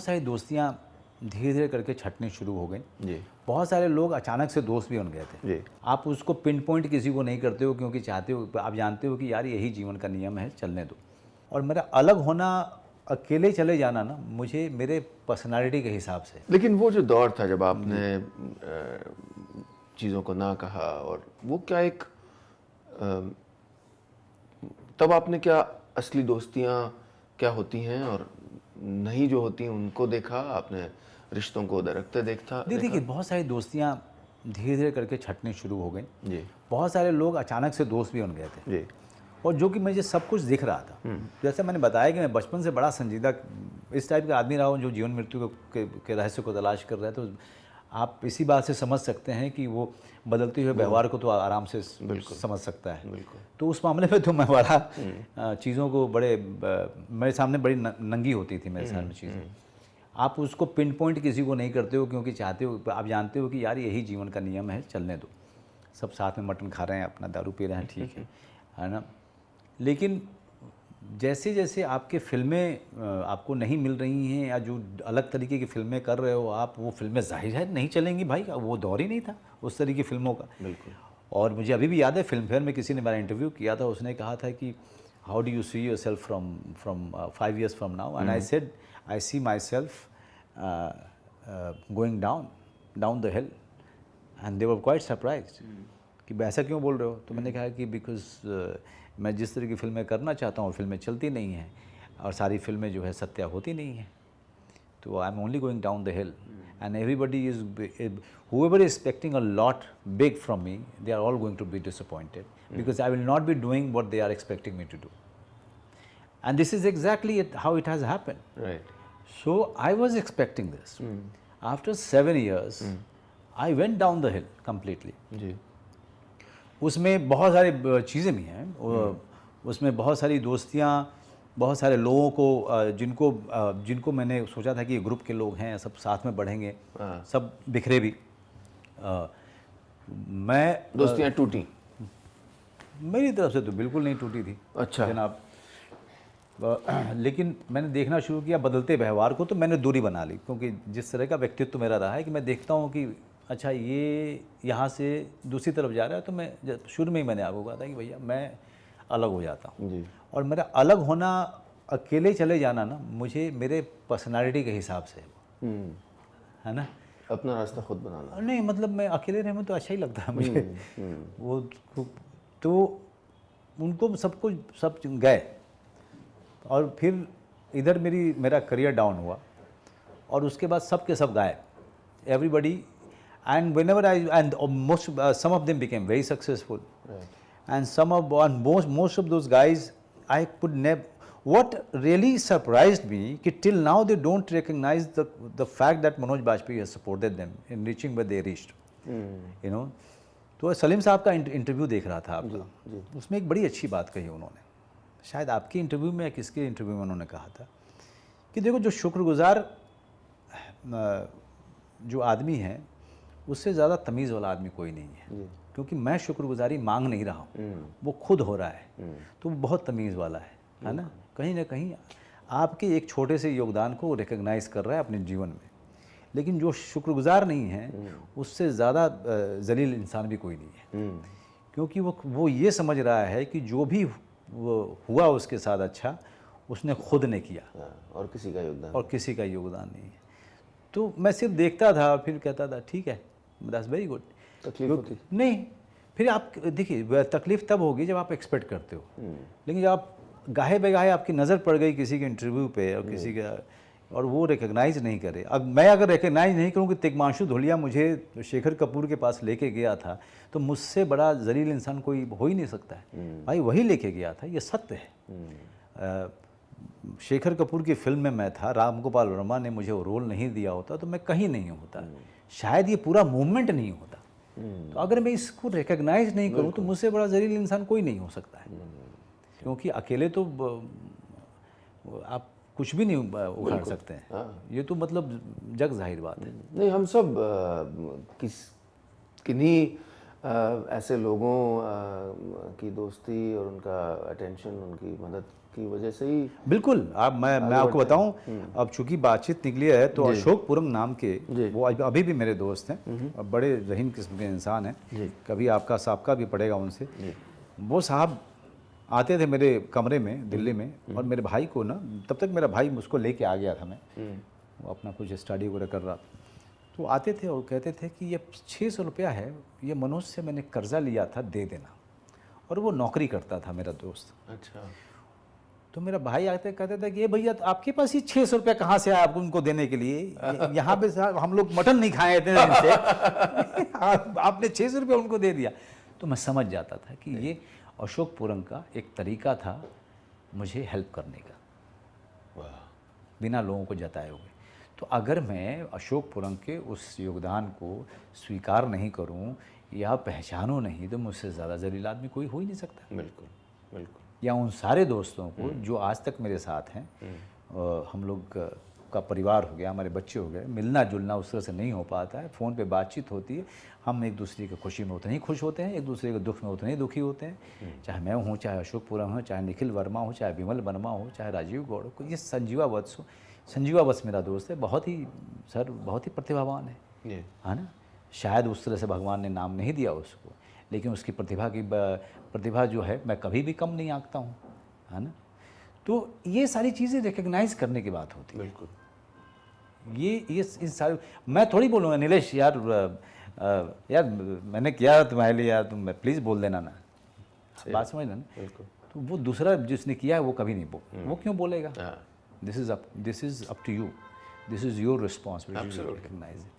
बहुत सारी दोस्तियाँ धीरे धीरे करके छटनी शुरू हो गई जी बहुत सारे लोग अचानक से दोस्त भी बन गए थे। जी आप उसको पिन पॉइंट किसी को नहीं करते हो क्योंकि चाहते हो, आप जानते हो कि यार यही जीवन का नियम है, चलने दो। और मेरा अलग होना, अकेले चले जाना ना, मुझे मेरे पर्सनालिटी के हिसाब से। लेकिन वो जो दौर था जब आपने चीज़ों को ना कहा, और वो क्या एक तब आपने क्या असली दोस्तियाँ क्या होती हैं और नहीं जो होती हैं उनको देखा आपने, रिश्तों को दरकते देखिए बहुत सारी दोस्तियाँ धीरे धीरे करके छटनी शुरू हो गई। जी बहुत सारे लोग अचानक से दोस्त भी बन गए थे जी और जो कि मुझे सब कुछ दिख रहा था। जैसे मैंने बताया कि मैं बचपन से बड़ा संजीदा इस टाइप का आदमी रहा हूँ जो जीवन मृत्यु के रहस्य को तलाश कर रहा है। तो आप इसी बात से समझ सकते हैं कि वो बदलते हुए व्यवहार को तो आराम से समझ सकता है। बिल्कुल। तो उस मामले में तो मैं बड़ा चीज़ों को बड़े मेरे सामने बड़ी नंगी होती थी मेरे सामने चीज़ें। आप उसको पिन पॉइंट किसी को नहीं करते हो क्योंकि चाहते हो, आप जानते हो कि यार यही जीवन का नियम है, चलने दो। सब साथ में मटन खा रहे हैं, अपना दारू पी रहे हैं, ठीक है ना। लेकिन जैसे जैसे आपके फिल्में आपको नहीं मिल रही हैं या जो अलग तरीके की फिल्में कर रहे हो आप, वो फिल्में जाहिर है नहीं चलेंगी भाई, वो दौर ही नहीं था उस तरीके की फिल्मों का। बिल्कुल। और मुझे अभी भी याद है फिल्म फेयर में किसी ने मेरा इंटरव्यू किया था, उसने कहा था कि how do you see yourself from 5 years from now, and I said I see myself going down the hill, and they were quite surprised कि ऐसा क्यों बोल रहे हो। तो मैंने कहा कि बिकॉज मैं जिस तरह की फिल्में करना चाहता हूँ फिल्में चलती नहीं हैं और सारी फिल्में जो है सत्या होती नहीं हैं। तो I am only going down the hill and everybody is whoever is expecting a lot big from me, they are all going to be disappointed because I will not be doing what they are expecting me to do. And this is exactly how it has happened. Right. So I was expecting this. After 7 years, I went down the hill completely. जी उसमें बहुत सारी चीज़ें भी हैं, उसमें बहुत सारी दोस्तियाँ, बहुत सारे लोगों को जिनको मैंने सोचा था कि ये ग्रुप के लोग हैं, सब साथ में बढ़ेंगे, सब बिखरे भी। मैं दोस्तियाँ टूटी? मेरी तरफ से तो बिल्कुल नहीं टूटी थी। अच्छा। जनाब लेकिन मैंने देखना शुरू किया बदलते व्यवहार को, तो मैंने दूरी बना ली क्योंकि जिस तरह का व्यक्तित्व मेरा रहा है कि मैं देखता हूँ कि अच्छा ये यहाँ से दूसरी तरफ जा रहा है, तो मैं शुरू में ही मैंने आपको कहा था कि भैया मैं अलग हो जाता हूँ। जी। और मेरा अलग होना, अकेले चले जाना ना, मुझे मेरे पर्सनालिटी के हिसाब से है ना। अपना रास्ता खुद बनाना। नहीं मतलब मैं अकेले रहने में तो अच्छा ही लगता है मुझे। वो तो उनको सब गए और फिर इधर मेरा करियर डाउन हुआ और उसके बाद सब के सब गायब, everybody. And whenever and some of them became very successful, Right. and most of those guys I could never. What really surprised me कि till now they don't recognize the fact that Manoj Bajpayee has supported them in reaching where they reached. You know, तो सलीम साहब का interview देख रहा था आपका, उसमें एक बड़ी अच्छी बात कही उन्होंने, शायद आपके इंटरव्यू में या किसके इंटरव्यू में उन्होंने कहा था कि देखो जो शुक्रगुजार जो आदमी है उससे ज़्यादा तमीज़ वाला आदमी कोई नहीं है, क्योंकि मैं शुक्रगुजारी मांग नहीं रहा हूँ, वो खुद हो रहा है, तो वो बहुत तमीज़ वाला है ना। कहीं ना कहीं आपके एक छोटे से योगदान को रिकग्नाइज़ कर रहा है अपने जीवन में। लेकिन जो शुक्रगुजार नहीं है उससे ज़्यादा जलील इंसान भी कोई नहीं है, क्योंकि वो ये समझ रहा है कि जो भी हुआ उसके साथ अच्छा उसने खुद ने किया और किसी का योगदान नहीं है। तो मैं सिर्फ देखता था और फिर कहता था ठीक है, दैट्स वेरी गुड। तकलीफ होती नहीं, फिर आप देखिए तकलीफ तब होगी जब आप एक्सपेक्ट करते हो, लेकिन जब आप गाहे बेगाहे आपकी नज़र पड़ गई किसी के इंटरव्यू पे और किसी का, और वो रिकग्नाइज नहीं करे। अब मैं अगर रिकग्नाइज नहीं करूँ कि तिग्मांशु धूलिया मुझे शेखर कपूर के पास लेके गया था, तो मुझसे बड़ा जलील इंसान कोई हो ही नहीं सकता है। भाई वही लेके गया था, ये सत्य है। शेखर कपूर की फिल्म में मैं था, राम गोपाल वर्मा ने मुझे वो रोल नहीं दिया होता तो मैं कहीं नहीं होता, शायद ये पूरा मूवमेंट नहीं होता। तो अगर मैं इसको रिकग्नाइज नहीं करूँ तो मुझसे बड़ा जलील इंसान कोई नहीं हो सकता है, क्योंकि अकेले तो आप कुछ भी नहीं उखाड़ सकते हैं। ये तो मतलब जग जाहिर बात है। नहीं, हम सब किन्हीं ऐसे लोगों की दोस्ती और उनका अटेंशन, उनकी मदद की वजह से ही। बिल्कुल। आप मैं आपको बताऊं, अब चूंकि बातचीत निकली है तो अशोक पुरंग नाम के वो अभी भी मेरे दोस्त हैं और बड़े रहीम किस्म के इंसान हैं। कभी आपका साबका भी पड़ेगा उनसे। वो साहब आते थे मेरे कमरे में दिल्ली में, और मेरे भाई को ना, तब तक मेरा भाई मुझको लेके आ गया था, मैं वो अपना कुछ स्टडी वगैरह कर रहा था, तो आते थे और कहते थे कि ये 600 रुपया है, ये मनोज से मैंने कर्जा लिया था, दे देना। और वो नौकरी करता था मेरा दोस्त। अच्छा। तो मेरा भाई आते कहते थे कि ये भैया तो आपके पास ही 600 रुपया कहाँ से आया आपको उनको देने के लिए? यहाँ पे साहब हम लोग मटन नहीं खाए इतने दिन से आपने 600 रुपया उनको दे दिया। तो मैं समझ जाता था कि ये अशोक पुरंग का एक तरीका था मुझे हेल्प करने का, बिना लोगों को जताए हुए। तो अगर मैं अशोक पुरंग के उस योगदान को स्वीकार नहीं करूं या पहचानूं नहीं, तो मुझसे ज़्यादा जलील आदमी कोई हो ही नहीं सकता। बिल्कुल बिल्कुल। या उन सारे दोस्तों को जो आज तक मेरे साथ हैं, हम लोग का परिवार हो गया, हमारे बच्चे हो गए, मिलना जुलना उस तरह से नहीं हो पाता है, फ़ोन पे बातचीत होती है, हम एक दूसरे की खुशी में उतने ही खुश होते हैं, एक दूसरे के दुख में उतने ही दुखी होते हैं। चाहे मैं हूँ, चाहे अशोक पुरंग हो, चाहे निखिल वर्मा हो, चाहे विमल वर्मा हो, चाहे राजीव गौड़ हो, ये संजीवा वत्स हो। संजीवा वत्स मेरा दोस्त है, बहुत ही सर बहुत ही प्रतिभावान है ना। शायद उस तरह से भगवान ने नाम नहीं दिया उसको, लेकिन उसकी प्रतिभा जो है मैं कभी भी कम नहीं आंकता हूँ, है ना। तो ये सारी चीज़ें रिकग्नाइज करने की बात होती है। बिल्कुल। ये इन सारे, मैं थोड़ी बोलूँगा नीलेश यार मैंने किया तुम्हारे लिए यार, तुम प्लीज़ बोल देना ना, बात समझ लेना। बिल्कुल। तो वो दूसरा जिसने किया है वो कभी नहीं वो क्यों बोलेगा? This is up to you, this is your responsibility to recognise it.